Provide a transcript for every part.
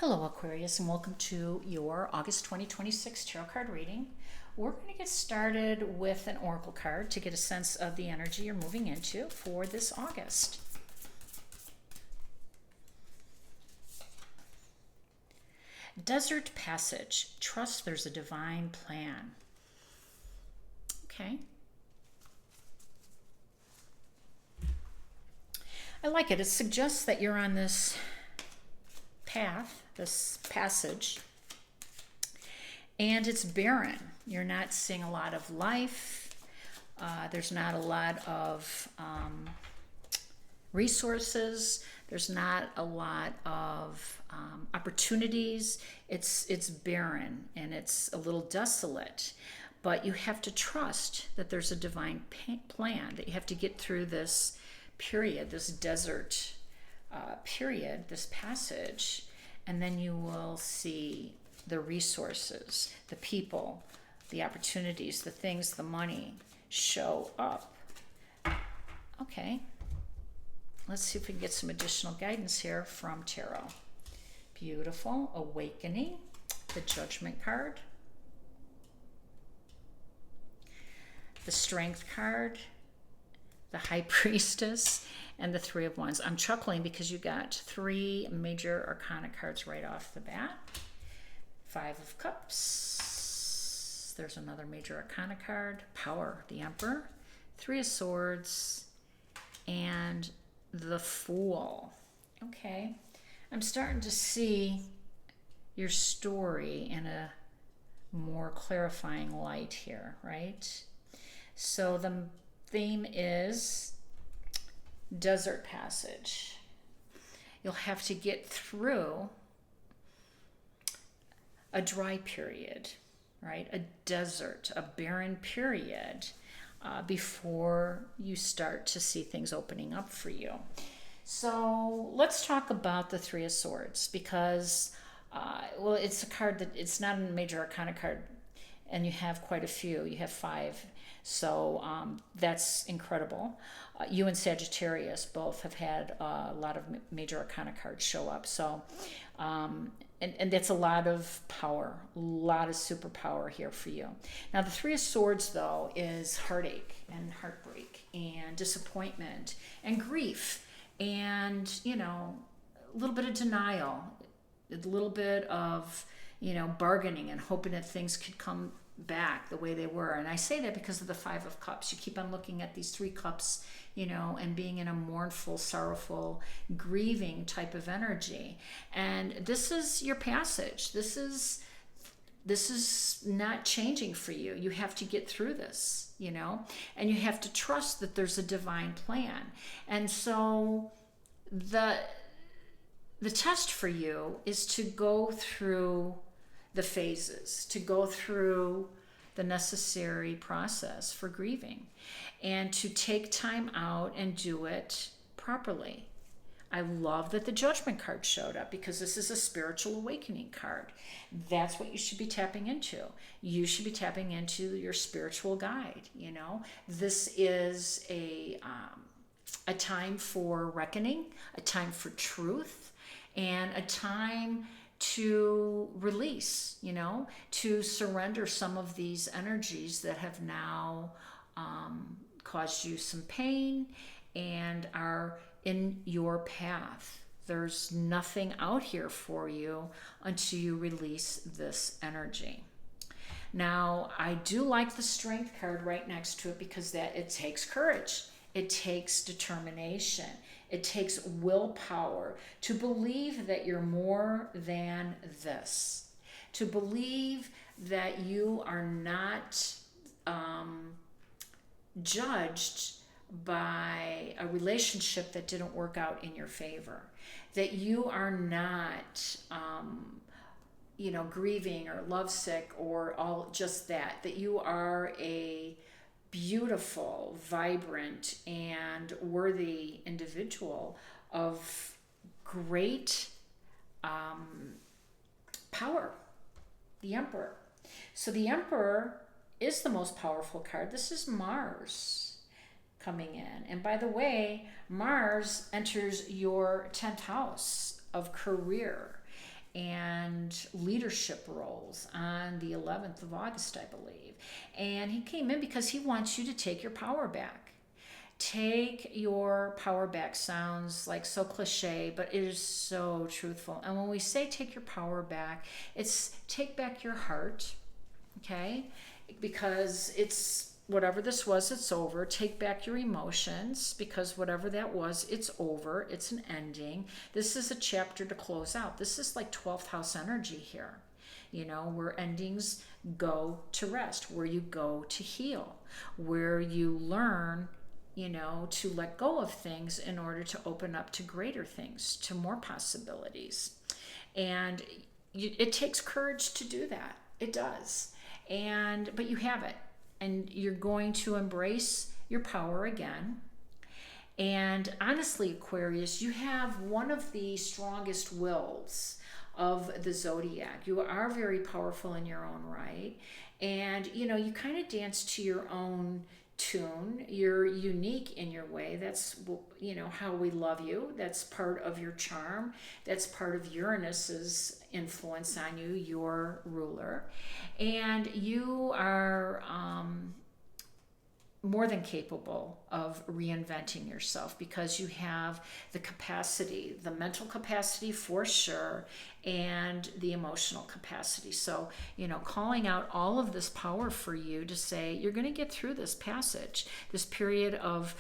Hello Aquarius, and welcome to your August 2026 tarot card reading. We're going to get started with an oracle card to get a sense of the energy you're moving into for this August. Desert Passage. Trust there's a divine plan. Okay. I like it. It suggests that you're on this path, this passage, and it's barren. You're not seeing a lot of life. There's not a lot of resources. There's not a lot of opportunities. It's barren and it's a little desolate. But you have to trust that there's a divine plan, that you have to get through this period, this desert period, this passage, and then you will see the resources, the people, the opportunities, the things, the money show up. Okay, let's see if we can get some additional guidance here from tarot. Beautiful. Awakening, the Judgment card, the Strength card, the High Priestess, and the Three of Wands. I'm chuckling because you got three major arcana cards right off the bat. Five of Cups. There's another major arcana card. Power, the Emperor. Three of Swords. And the Fool. Okay. I'm starting to see your story in a more clarifying light here, right? So the theme is desert passage. You'll have to get through a dry period, right? A desert, a barren period before you start to see things opening up for you. So let's talk about the Three of Swords because, well, it's a card that it's not a major arcana card, and you have quite a few. You have five. So that's incredible. You and Sagittarius both have had a lot of major arcana cards show up. So, and that's a lot of power, a lot of superpower here for you. Now, the Three of Swords, though, is heartache and heartbreak and disappointment and grief and, you know, a little bit of denial, a little bit of, you know, bargaining and hoping that things could come back the way they were. And I say that because of the Five of Cups. You keep on looking at these three cups, you know, and being in a mournful, sorrowful, grieving type of energy. And this is your passage. This is not changing for you. You have to get through this, you know, and you have to trust that there's a divine plan. And so the test for you is to go through the phases, to go through the necessary process for grieving and to take time out and do it properly. I love that the Judgment card showed up because this is a spiritual awakening card. That's what you should be tapping into. You should be tapping into your spiritual guide, you know. This is a time for reckoning, a time for truth, and a time to release, you know, to surrender some of these energies that have now caused you some pain and are in your path. There's nothing out here for you until you release this energy. Now, I do like the Strength card right next to it because that it takes courage. It takes determination. It takes willpower to believe that you're more than this, to believe that you are not judged by a relationship that didn't work out in your favor, that you are not, you know, grieving or lovesick or all just that you are a beautiful, vibrant, and worthy individual of great power, the Emperor. So the Emperor is the most powerful card. This is Mars coming in. And by the way, Mars enters your 10th house of career. And and leadership roles on the 11th of August, I believe. And he came in because he wants you to take your power back. Take your power back sounds like so cliche, but it is so truthful. And when we say take your power back, it's take back your heart, okay? Because it's whatever this was, it's over. Take back your emotions, because whatever that was, it's over. It's an ending. This is a chapter to close out. This is like 12th house energy here, you know, where endings go to rest, where you go to heal, where you learn, you know, to let go of things in order to open up to greater things, to more possibilities. And it takes courage to do that. It does. But you have it. And you're going to embrace your power again. And honestly, Aquarius, you have one of the strongest wills of the zodiac. You are very powerful in your own right. And, you know, you kind of dance to your own tune. You're unique in your way. That's, you know, how we love you. That's part of your charm. That's part of Uranus's influence on you, your ruler. And you are more than capable of reinventing yourself, because you have the capacity, the mental capacity for sure, and the emotional capacity. So, you know, calling out all of this power for you to say, you're going to get through this passage, this period of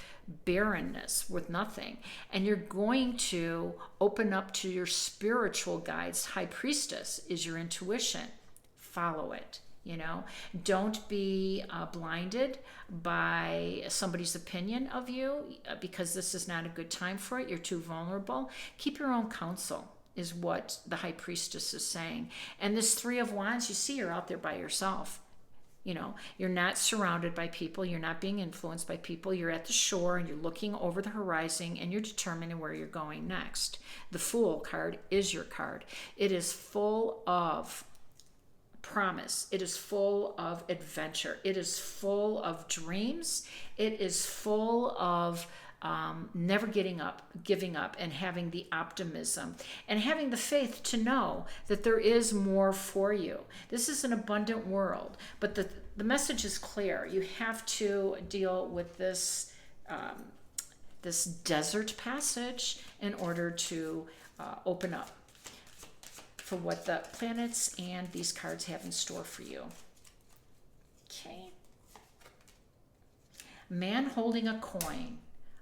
barrenness with nothing, and you're going to open up to your spiritual guides. High Priestess is your intuition. Follow it. You know, don't be blinded by somebody's opinion of you, because this is not a good time for it. You're too vulnerable. Keep your own counsel is what the High Priestess is saying. And this Three of Wands, you see, you're out there by yourself. You know, you're not surrounded by people. You're not being influenced by people. You're at the shore and you're looking over the horizon and you're determining where you're going next. The Fool card is your card. It is full of promise. It is full of adventure. It is full of dreams. It is full of never giving up, and having the optimism and having the faith to know that there is more for you. This is an abundant world, but the message is clear. You have to deal with this this desert passage in order to open up for what the planets and these cards have in store for you. Okay. Man holding a coin.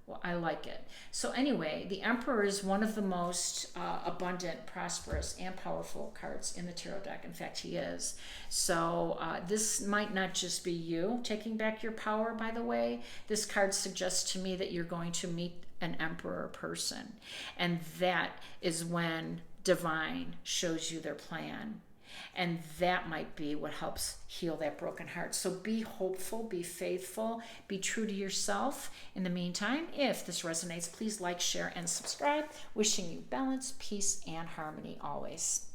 Well, I like it. So anyway, the Emperor is one of the most abundant, prosperous, and powerful cards in the tarot deck. In fact, he is. So this might not just be you taking back your power, by the way. This card suggests to me that you're going to meet an Emperor person. And that is when Divine shows you their plan. And that might be what helps heal that broken heart. So be hopeful, be faithful, be true to yourself. In the meantime, if this resonates, please like, share, and subscribe. Wishing you balance, peace, and harmony always.